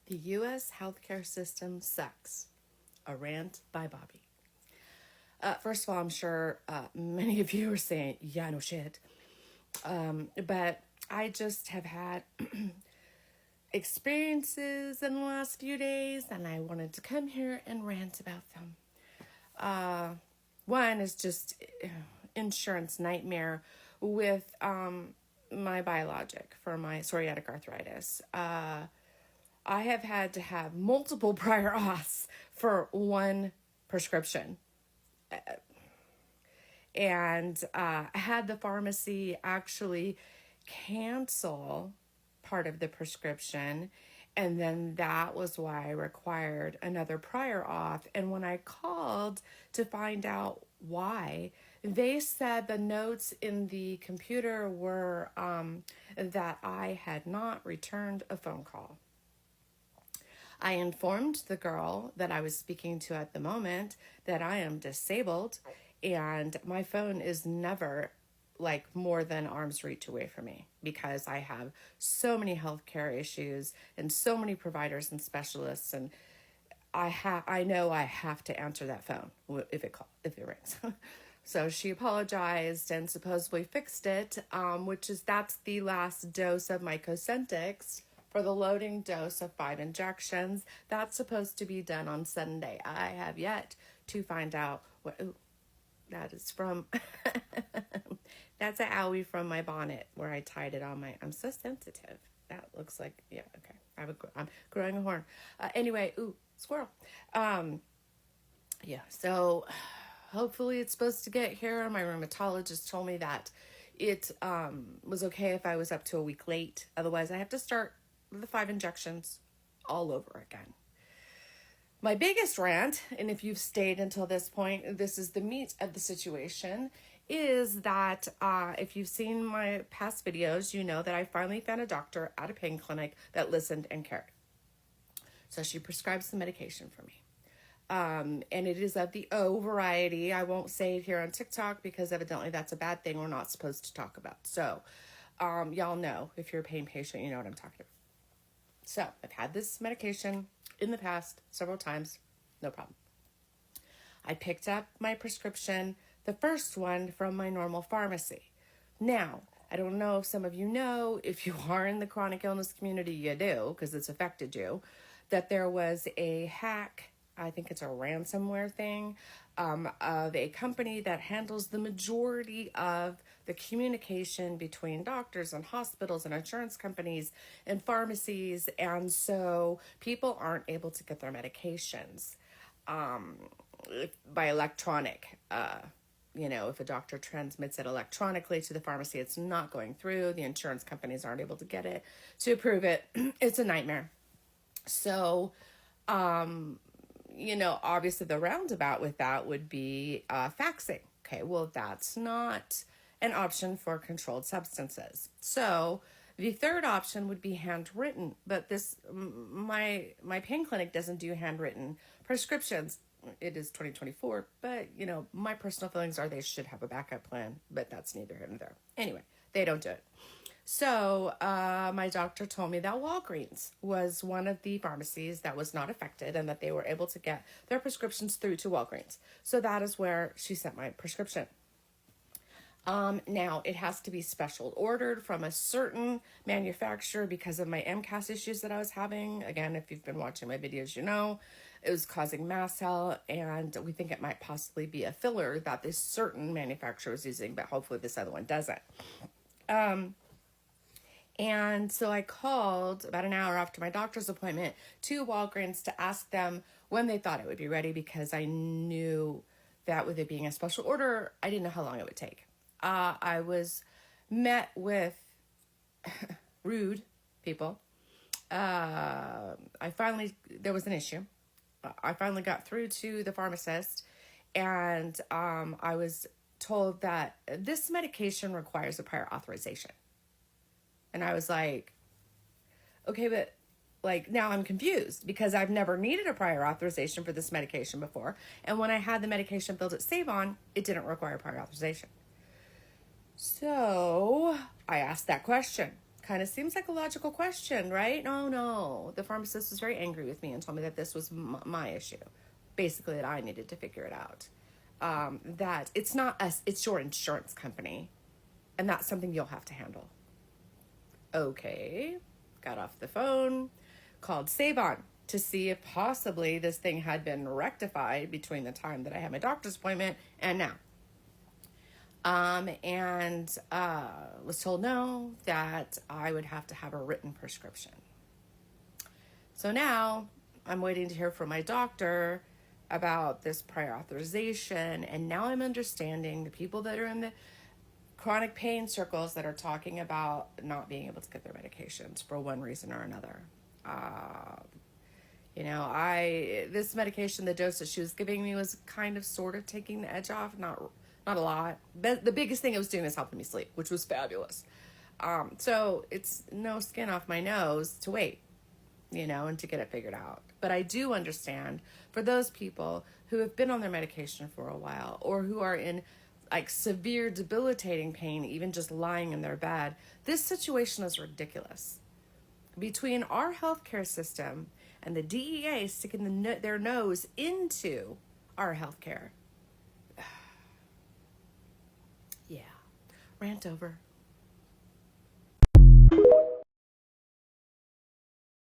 The U.S. healthcare system sucks. A rant by Bobby. First of all, I'm sure many of you are saying, yeah, no shit. But I just have had experiences in the last few days, and I wanted to come here and rant about them. One is just insurance nightmare with my biologic for my psoriatic arthritis. I have had to have multiple prior auths for one prescription. And I had the pharmacy actually cancel part of the prescription. And then that was why I required another prior auth. And when I called to find out why, they said the notes in the computer were that I had not returned a phone call. I informed the girl that I was speaking to at the moment that I am disabled and my phone is never like more than arm's reach away from me because I have so many healthcare issues and so many providers and specialists, and I know I have to answer that phone if it rings. So she apologized and supposedly fixed it, that's the last dose of my Cosentyx for the loading dose of 5 injections. That's supposed to be done on Sunday. I have yet to find out what. Ooh, that is from. That's an owie from my bonnet where I tied it on my. I'm so sensitive. That looks like, yeah, okay. I'm growing a horn. Anyway, ooh, squirrel. Yeah, so hopefully it's supposed to get here. My rheumatologist told me that it was okay if I was up to a week late. Otherwise, I have to start the 5 injections all over again. My biggest rant, and if you've stayed until this point, this is the meat of the situation, is that if you've seen my past videos, you know that I finally found a doctor at a pain clinic that listened and cared. So she prescribed some medication for me. And it is of the O variety. I won't say it here on TikTok because evidently that's a bad thing we're not supposed to talk about. So y'all know, if you're a pain patient, you know what I'm talking about. So I've had this medication in the past several times, no problem. I picked up my prescription, the first one, from my normal pharmacy. Now, I don't know if some of you know, if you are in the chronic illness community, you do, because it's affected you, that there was a hack, I think it's a ransomware thing, of a company that handles the majority of the communication between doctors and hospitals and insurance companies and pharmacies. And so people aren't able to get their medications by electronic. If a doctor transmits it electronically to the pharmacy, it's not going through. The insurance companies aren't able to get it to approve it. It's a nightmare. So, obviously the roundabout with that would be faxing. Okay, well, that's not an option for controlled substances. So the third option would be handwritten, but my pain clinic doesn't do handwritten prescriptions. It is 2024, but my personal feelings are they should have a backup plan, but that's neither here nor there. Anyway, they don't do it. So my doctor told me that Walgreens was one of the pharmacies that was not affected and that they were able to get their prescriptions through to Walgreens. So that is where she sent my prescription. Now, it has to be special ordered from a certain manufacturer because of my MCAS issues that I was having. Again, if you've been watching my videos, you know, it was causing mast cell, and we think it might possibly be a filler that this certain manufacturer is using, but hopefully this other one doesn't. And so I called about an hour after my doctor's appointment to Walgreens to ask them when they thought it would be ready, because I knew that with it being a special order, I didn't know how long it would take. I was met with rude people. There was an issue. I finally got through to the pharmacist, and I was told that this medication requires a prior authorization. And I was like, okay, but now I'm confused because I've never needed a prior authorization for this medication before. And when I had the medication billed at Save On, it didn't require prior authorization. So I asked that question. Kind of seems like a logical question, right? No, no. The pharmacist was very angry with me and told me that this was my issue. Basically, that I needed to figure it out. That it's not us, it's your insurance company. And that's something you'll have to handle. Okay. Got off the phone, called Savon to see if possibly this thing had been rectified between the time that I had my doctor's appointment and now. And was told no, that I would have to have a written prescription. So now I'm waiting to hear from my doctor about this prior authorization, and now I'm understanding the people that are in the chronic pain circles that are talking about not being able to get their medications for one reason or another. This medication, the dose that she was giving me was kind of sort of taking the edge off, not a lot. But the biggest thing it was doing is helping me sleep, which was fabulous. So it's no skin off my nose to wait, and to get it figured out. But I do understand for those people who have been on their medication for a while, or who are in like severe debilitating pain, even just lying in their bed, this situation is ridiculous. Between our healthcare system and the DEA sticking their nose into our healthcare. Yeah. Rant over.